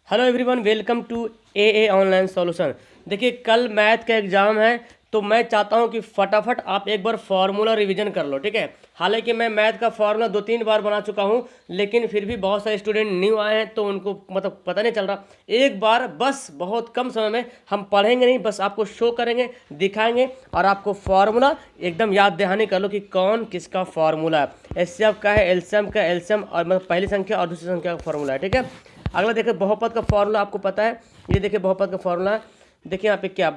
Hello everyone, welcome to a online solution. देखिए, कल math का एग्ज़ाम है तो मैं चाहता हूं कि फटाफट आप एक बार फार्मूला रिवीजन कर लो। ठीक है, हालांकि मैं मैथ का फार्मूला 2-3 बार बना चुका हूं, लेकिन फिर भी बहुत सारे स्टूडेंट न्यू आए हैं तो उनको मतलब पता नहीं चल रहा। एक बार बस बहुत कम समय में हम पढ़ेंगे नहीं, बस आपको शो करेंगे, दिखाएंगे और आपको फार्मूला एकदम याद दहानी कर लो कि कौन किसका फार्मूला है। एचसीएफ का है, एलसीएम का एलसीएम और मतलब पहली संख्या और दूसरी संख्या का फार्मूला है। ठीक है, अगला देखिए बहुपद का फॉर्मूला आपको पता है। ये देखिए बहुपद का फॉर्मूला है। देखिए यहाँ पे क्या,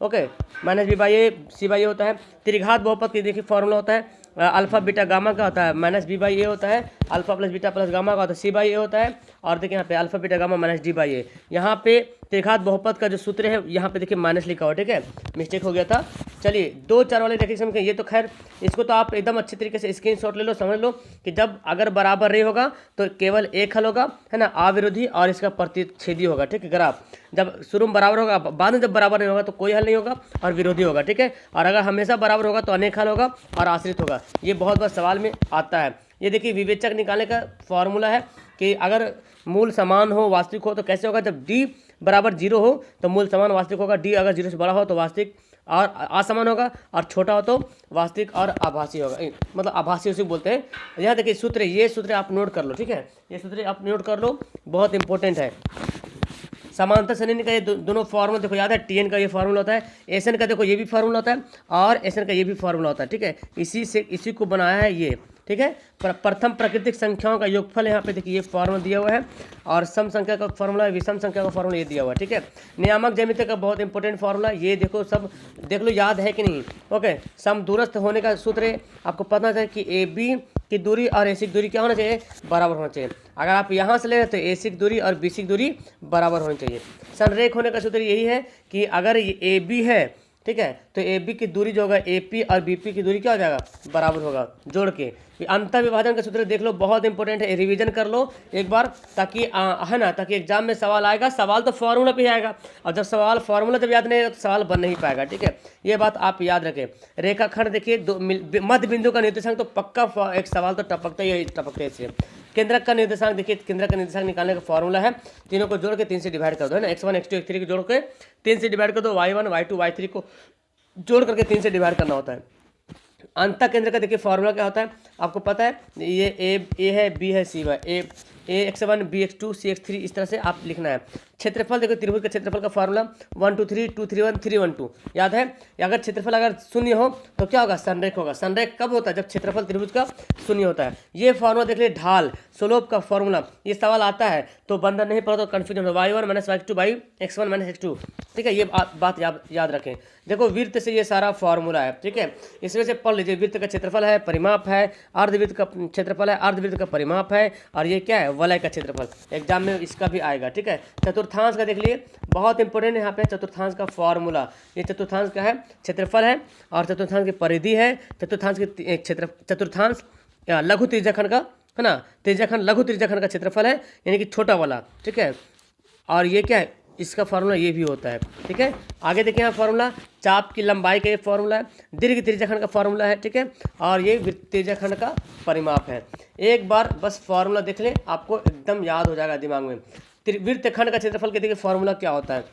okay, minus B by A C by A होता है। त्रिघात बहुपद की देखिए फॉर्मूला होता है अल्फा बीटा गामा का होता है, माइनस बी बाई ए होता है। Alpha plus beta plus gamma का होता है, सी बाई ए होता है। और देखिए यहाँ पे alpha beta gamma minus D by A. यहाँ पे त्रिघात बहुपद का जो सूत्र है यहाँ पे देखिए माइनस लिखा हुआ। ठीक है, मिस्टेक हो गया था। चलिए 2-4 वाले देखिए समझ, ये तो खैर इसको तो आप एकदम अच्छे तरीके से स्क्रीनशॉट ले लो, समझ लो कि जब अगर बराबर नहीं होगा तो केवल एक हल होगा, है ना, अविरोधी और इसका प्रतिच्छेदी होगा। ठीक है, ग्राफ जब शुरू में बराबर होगा, बाद में जब बराबर नहीं होगा तो कोई हल नहीं होगा और विरोधी होगा। ठीक है, और अगर हमेशा बराबर होगा तो अनेक हल होगा और आश्रित होगा। ये बहुत बार सवाल में आता है। ये देखिए विवेचक निकालने का फॉर्मूला है कि अगर मूल समान हो, वास्तविक हो तो कैसे होगा। जब डी बराबर 0 हो तो मूल समान वास्तविक होगा, डी अगर 0 से बड़ा हो तो वास्तविक और असमान होगा, और छोटा हो तो वास्तविक और आभासी होगा, मतलब आभासी उसी बोलते हैं। यहाँ देखिए सूत्र, ये सूत्र आप नोट कर लो। ठीक है, ये सूत्र आप नोट कर लो, बहुत इंपॉर्टेंट है। समांतर श्रेणी का ये दोनों फार्मूला देखो याद है। टीएन का ये फार्मूला होता है, एसएन का देखो ये भी फार्मूला होता है और एसएन का ये भी फार्मूला होता है। ठीक है, इसी को बनाया है ये। ठीक है, प्रथम प्राकृतिक संख्याओं का योगफल यहाँ पे देखिए ये फार्मूला दिया हुआ है, और सम संख्या का फार्मूला, विषम संख्या का फार्मूला ये दिया हुआ है। ठीक है, नियामक ज्यामिति का बहुत इंपॉर्टेंट फार्मूला ये देखो, सब देख लो याद है कि नहीं। ओके, सम दूरस्थ होने का सूत्र है, आपको पता है कि ए बी की दूरी और एसी की दूरी क्या होना चाहिए, बराबर होना चाहिए। अगर आप यहाँ से ले तो एसी की दूरी और बीसी की दूरी बराबर होनी चाहिए। संरेख होने का सूत्र यही है कि अगर ये ए बी है, ठीक है, तो ए बी की दूरी जो होगा ए पी और बी पी की दूरी क्या हो जाएगा, बराबर होगा, जोड़ के। अंतर विभाजन का सूत्र देख लो, बहुत इंपॉर्टेंट है, रिवीजन कर लो एक बार, ताकि है ना, ताकि एग्जाम में सवाल आएगा। सवाल तो फार्मूला पे ही आएगा, और जब सवाल फार्मूला जब याद नहीं आएगा तो सवाल बन नहीं पाएगा। ठीक है, ये बात आप याद रखें। रेखाखंड देखिए, मध्य बिंदु का निर्देशांक तो पक्का एक सवाल तो टपकता ही इससे। केंद्रक का निर्देशांक देखिए, केंद्रक का निर्देशांक निकालने का फॉर्मूला है, तीनों को जोड़ के 3 से डिवाइड कर दो, है ना, x1 x2 x3 को जोड़ के 3 से डिवाइड कर दो, y1 y2 y3 को जोड़ करके 3 से डिवाइड करना होता है। अंतः केंद्र का देखिए फॉर्मूला क्या होता है, आपको पता है, ये ए है, बी है, सी है, ए x1 बी x2 सी x3, इस तरह से आप लिखना है। क्षेत्रफल देखो, त्रिभुज के क्षेत्रफल का फॉर्मूला 1 2 3 2 3 1 3 1 2 याद है। अगर क्षेत्रफल अगर शून्य हो तो क्या होगा, संरेख होगा। संरेख कब होता है, जब क्षेत्रफल त्रिभुज का शून्य होता है। ये फॉर्मूला देख लीजिए, ढाल स्लोप का फॉर्मूला, ये सवाल आता है तो बंदा नहीं पढ़ा तो कन्फ्यूजन हो, y1 minus y2 by x1 minus x2। ठीक है, ये बात याद रखें। देखो वृत्त से ये सारा फॉर्मूला है। ठीक है, इसमें से पढ़ लीजिए, वृत्त का क्षेत्रफल है, परिमाप है, अर्धवृत्त का क्षेत्रफल है, अर्धवृत्त का परिमाप है, और ये क्या है, वलय का क्षेत्रफल। एग्जाम में इसका भी आएगा। ठीक है, चतुर्थांश का देख लिए, बहुत इंपॉर्टेंट है यहाँ पे चतुर्थांश का फॉर्मूला। ये चतुर्थांश का है, क्षेत्रफल है और चतुर्थांश की परिधि है, चतुर्थांश की चतुर्थांश लघु त्रिज्याखंड का, है ना, त्रिज्याखंड लघु त्रिज्याखंड का क्षेत्रफल है, यानी कि छोटा वाला। ठीक है, और ये क्या है, इसका फार्मूला ये भी होता है। ठीक है, आगे देखिए यहाँ फार्मूला, चाप की लंबाई का ये फार्मूला है, दीर्घ त्रिज्याखंड का फार्मूला है। ठीक है, और ये त्रिज्याखंड का परिमाप है। एक बार बस फार्मूला देख लें, आपको एकदम याद हो जाएगा दिमाग में। वृत्तखंड का क्षेत्रफल के देखिए फार्मूला क्या होता है,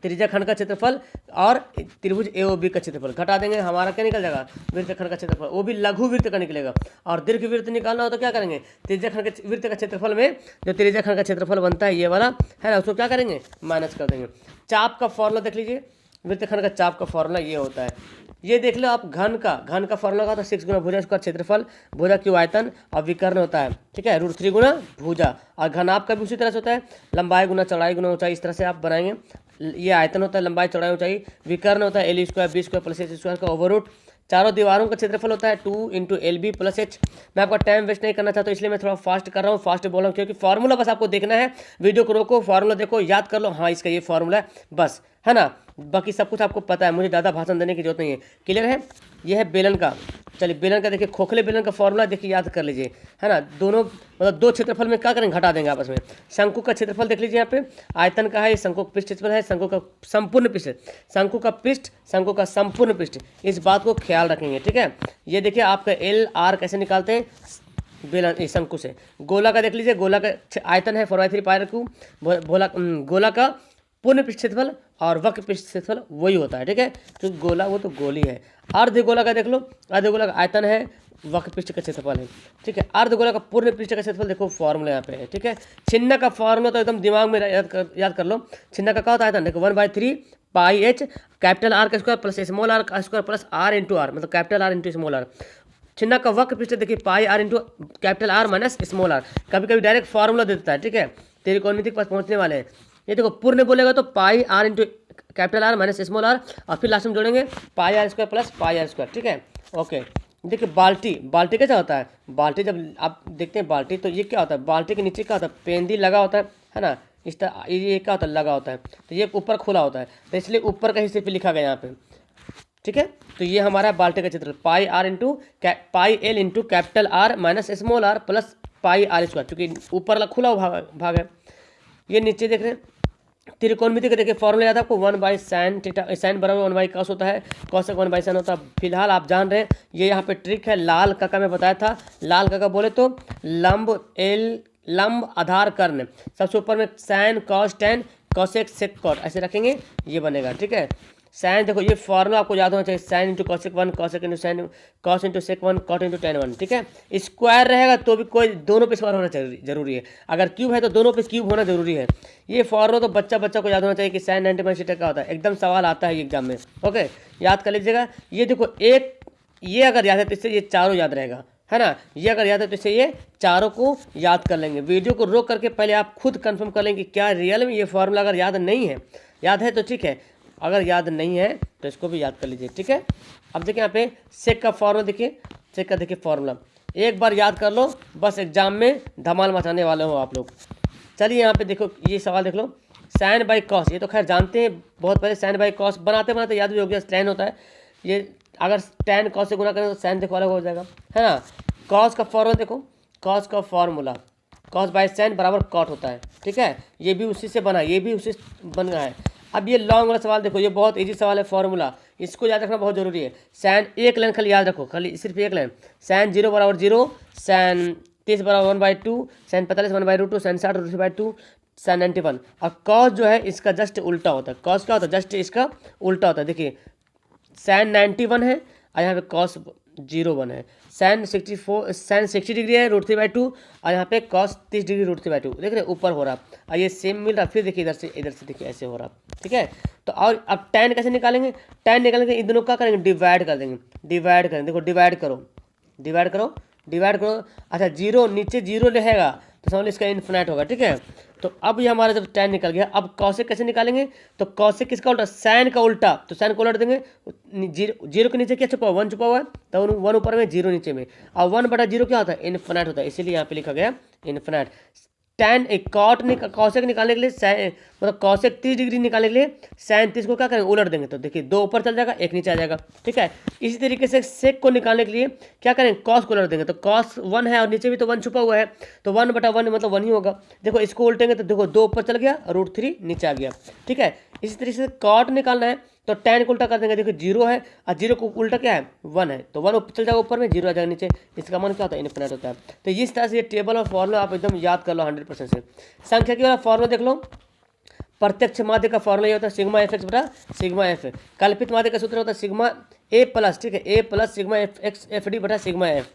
त्रिज्याखंड का क्षेत्रफल और त्रिभुज ए ओ बी का क्षेत्रफल घटा देंगे, हमारा क्या निकल जाएगा, वृत्तखंड का क्षेत्रफल, वो भी लघु वृत्त का निकलेगा। और दीर्घ वृत्त निकालना हो तो क्या करेंगे, त्रिज्याखंड के वृत्त का क्षेत्रफल में जो त्रिज्याखंड का क्षेत्रफल बनता है ये वाला, है ना, उसको क्या करेंगे, माइनस कर देंगे। चाप का फॉर्मूला देख लीजिए, वृत्तखंड का चाप का फॉर्मूला ये होता है। ये देख लो आप, घन का फॉर्मूला का तो 6 गुना भुजा उसका क्षेत्रफल, भुजा की आयतन और विकर्ण होता है। ठीक है, √3 गुना भुजा, और घनाभ का भी उसी तरह से होता है, लंबाई गुना चौड़ाई गुना ऊंचाई, इस तरह से आप बनाएंगे। ये आयतन होता है, लंबाई चौड़ाई ऊंचाई, विकर्ण होता है L² B² प्लस H² का ओवररूट। चारों दीवारों का क्षेत्रफल होता है 2 × LB प्लस H। मैं आपका टाइम वेस्ट नहीं करना चाहता, इसलिए मैं थोड़ा फास्ट कर रहा हूँ, फास्ट बोल रहा हूँ, क्योंकि फार्मूला बस आपको देखना है। वीडियो को रोको, फार्मूला देखो, याद कर लो, हाँ इसका ये फार्मूला है बस, है ना, बाकी सब कुछ आपको पता है, मुझे ज़्यादा भाषण देने की जरूरत नहीं है। क्लियर है। यह है बेलन का, चलिए बेलन का देखिए, खोखले बेलन का फॉर्मूला देखिए, याद कर लीजिए, है ना। दोनों मतलब दो क्षेत्रफल में क्या करेंगे, घटा देंगे आपस में। शंकु का क्षेत्रफल देख लीजिए, यहाँ पे आयतन का है, शंकु का पृष्ठ क्षेत्रफल है, शंकु का संपूर्ण पृष्ठ, शंकु का पृष्ठ, शंकु का संपूर्ण पृष्ठ, इस बात को ख्याल रखेंगे। ठीक है, ये देखिए आपका LR कैसे निकालते हैं, बेलन ये शंकु से। गोला का देख लीजिए, गोला का आयतन है 4/3 पाई क्यूब। गोला का पूर्ण पृष्ठ क्षेत्रफल और वक्र पृष्ठ क्षेत्रफल वही होता है, ठीक है, क्योंकि गोला वो तो गोली है। अर्धगोला का देख लो, अर्धगोला का आयतन है, वक्र पृष्ठ का क्षेत्रफल है, ठीक है। अर्धगोला का पूर्ण पृष्ठ का क्षेत्रफल देखो फॉर्मूला यहाँ पे है, ठीक है। छिन्ना का फॉर्मूला तो एकदम दिमाग में याद कर लो। छिन्ना का क्या होता है आयतन, देखो 1/3 पाई एच कैपिटल आर का स्क्वायर प्लस स्मॉल आर का square plus R into R, मतलब capital R into small R. छिन्ना का वक्र पृष्ठ देखिए pi R into capital R minus small R. कभी कभी डायरेक्ट फॉर्मूला देता है, ठीक है, त्रिकोणमिति के पास पहुंचने वाले हैं। ये देखो पूर्ण बोलेगा तो pi R into capital R minus small R, और फिर लास्ट में जोड़ेंगे pi R square plus pi R square, ठीक है। ओके, देखिए बाल्टी कैसा होता है, बाल्टी जब आप देखते हैं बाल्टी तो ये क्या होता है, बाल्टी के नीचे क्या होता है, पेंदी लगा होता है ना, इस तरह ये क्या होता है, लगा होता है, तो ये ऊपर खुला होता है, तो इसलिए ऊपर का हिस्से पे लिखा गया यहाँ पे, ठीक है। तो ये हमारा बाल्टी का चित्र pi R into pi L into capital R minus small R plus pi R square, चूँकि ऊपर वाला खुला भाग है। ये नीचे देख रहे हैं त्रिकोणमिति का, देखिए फॉर्मूला याद है आपको 1/sin थीटा, साइन बराबर 1/cos होता है, कॉसेक 1/sin होता है। फिलहाल आप जान रहे हैं ये यहाँ पे ट्रिक है, लाल काका में बताया था। लाल काका बोले तो लंब आधार कर्ण, सबसे ऊपर में sine cos tan cosec sec cot ऐसे रखेंगे, ये बनेगा, ठीक है। साइन देखो ये फॉर्मूला आपको याद होना चाहिए, sine into cosec 1 cosec into sine cos into sec 1 cot into tan 1, ठीक है। स्क्वायर रहेगा तो भी कोई दोनों पे स्क्वायर होना जरूरी है, अगर क्यूब है तो दोनों पे क्यूब होना जरूरी है। ये फॉर्मूला तो बच्चा को याद होना चाहिए कि साइन 90 का होता है, एकदम सवाल आता है एग्जाम में, ओके, याद कर लीजिएगा। ये देखो ये अगर याद है तो इससे ये चारों याद रहेगा, है ना, ये अगर याद है तो इससे ये चारों को याद कर लेंगे। वीडियो को रोक करके पहले आप खुद कंफर्म कर लेंगे कि क्या रियल में ये फॉर्मूला अगर याद नहीं है, याद है तो ठीक है, अगर याद नहीं है तो इसको भी याद कर लीजिए, ठीक है। अब देखिए यहाँ पे सेक का फॉर्मूला देखिए, सेक का देखिए फॉर्मूला एक बार याद कर लो, बस एग्जाम में धमाल मचाने वाले हो आप लोग। चलिए यहाँ पे देखो ये सवाल देख लो, साइन बाई कॉस, ये तो खैर जानते हैं बहुत पहले, साइन बाई कॉस बनाते बनाते याद भी हो गया, टैन होता है, ये अगर टैन कॉस से गुना करें तो साइन देखो अलग हो जाएगा, है ना। कॉस का फॉर्मूला देखो, कॉस का फॉर्मूला कॉस बाई साइन बराबर कॉट होता है, ठीक है, ये भी उसी से बना, ये भी उसी से बन गया है। अब ये लॉन्ग वाला सवाल देखो, ये बहुत इजी सवाल है, फॉर्मूला इसको याद रखना बहुत जरूरी है। साइन एक लाइन खाली याद रखो, खाली सिर्फ एक लाइन, साइन 0 बराबर 0, साइन 30 बराबर 1/2, साइन 45 1/√2, साइन 60 √2, साइन 91। और कॉस जो है इसका जस्ट उल्टा होता है, कॉस क्या होता है, जस्ट इसका उल्टा होता है। देखिए साइन 91 है और यहाँ पे कॉस 0 है, साइन 60 डिग्री है √3/2 और यहाँ पे कॉस 30 डिग्री √3/2, देख रहे ऊपर हो रहा और ये सेम मिल रहा, फिर देखिए इधर से देखिए ऐसे हो रहा, ठीक है। तो और अब टैन कैसे निकालेंगे, टैन निकालेंगे इन दोनों का करेंगे, डिवाइड कर देंगे, डिवाइड करेंगे, देखो डिवाइड करो, अच्छा 0 नीचे 0 रहेगा तो समझ लो इसका इन्फिनाइट होगा, ठीक है। तो अब ये हमारा जब टैन निकल गया, अब कॉसेक कैसे निकालेंगे, तो कॉसेक किसका उल्टा, साइन का उल्टा, तो साइन को उलट देंगे, 0 के नीचे क्या छुपा हुआ, 1 छुपा हुआ है, तो 1 ऊपर में 0 नीचे में, और 1/0 क्या होता है, इन्फिनाइट होता है, इसीलिए यहाँ पे लिखा गया इन्फिनाइट। टैन एक कॉसेक निकालने के लिए मतलब कॉसेक 30 डिग्री निकालने के लिए साइन 30 को क्या करेंगे, उलट देंगे, तो देखिए 2 ऊपर चल जाएगा 1 नीचे आ जाएगा, ठीक है। इसी तरीके से सेक को निकालने के लिए क्या करेंगे, कॉस को उलट देंगे, तो कॉस 1 है और नीचे भी तो 1 छुपा हुआ है, तो 1/1 मतलब 1 ही होगा। देखो इसको उल्टेंगे तो देखो 2 ऊपर चल गया, √3 नीचे आ गया, ठीक है। इसी तरीके से कॉट निकालना है तो टैन को उल्टा कर देंगे, देखो 0 है और 0 को उल्टा क्या है 1 है, तो 1 चल जाएगा ऊपर में, 0 आ जाएगा नीचे, इसका मन क्या होता है, इन्फिनाइट होता है। तो इस तरह से ये टेबल और फॉर्मूला आप एकदम याद कर लो 100% से। संख्या की वाला फॉर्मूला देख लो, प्रत्यक्ष माध्य का फॉर्मूला ये होता है सिग्मा एफ एक्स बटा सिग्मा एफ, कल्पित माध्य का सूत्र होता है सिग्मा ए प्लस, ठीक है, A plus sigma F X F D बटा सिग्मा एफ,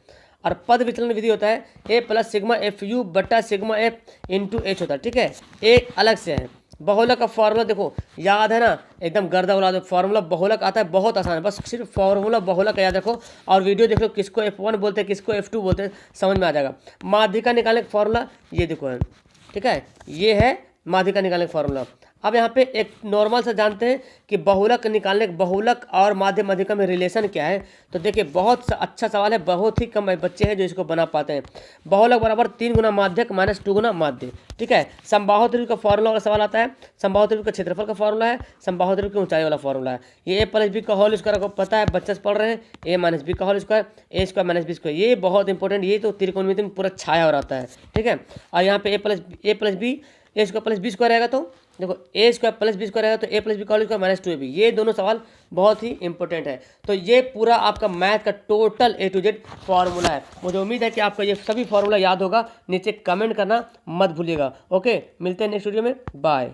और पद विचलन विधि होता है A plus sigma F U बटा सिग्मा एफ इंटू एच होता है, ठीक है, एक अलग से है। बहुलक का फॉर्मूला देखो याद है ना, एकदम गर्दा उड़ा दो, फॉर्मूला बहुलक आता है, बहुत आसान है, बस सिर्फ फॉर्मूला बहुलक का याद रखो और वीडियो देख लो, किसको F1 बोलते हैं किसको F2 बोलते हैं, समझ में आ जाएगा। माध्यिका निकालने का फॉर्मूला ये देखो है, ठीक है, ये है माध्यिका निकालने का फॉर्मूला। अब यहाँ पे एक नॉर्मल से जानते हैं कि बहुलक निकालने, बहुलक और माध्यिका में रिलेशन क्या है, तो देखिए बहुत अच्छा सवाल है, बहुत ही कम बच्चे हैं जो इसको बना पाते हैं। बहुलक बराबर 3 गुना माध्यक माइनस 2 गुना माध्य, ठीक है। समबाहु त्रिभुज का फॉर्मूला का सवाल आता है, समबाहु त्रिभुज का क्षेत्रफल का फॉर्मूला है, समबाहु त्रिभुज की ऊंचाई वाला फॉर्मूला है। ये a प्लस बी का होल स्क्वायर को पता है, बच्चे से पढ़ रहे हैं, a माइनस बी का whole square, a square minus B square, ये बहुत इंपॉर्टेंट, ये तो त्रिकोणमिति में पूरा छाया हो रहता है, ठीक है। और यहाँ पे a plus B A square plus B square रहेगा तो देखो A square plus B square रहेगा तो ए प्लस बी का होल स्क्वायर माइनस 2ab। ये दोनों सवाल बहुत ही इंपॉर्टेंट है। तो ये पूरा आपका मैथ का total A to Z formula है। मुझे उम्मीद है कि आपका ये सभी फॉर्मूला याद होगा। नीचे कमेंट करना मत भूलिएगा। ओके, मिलते हैं नेक्स्ट वीडियो में। बाय।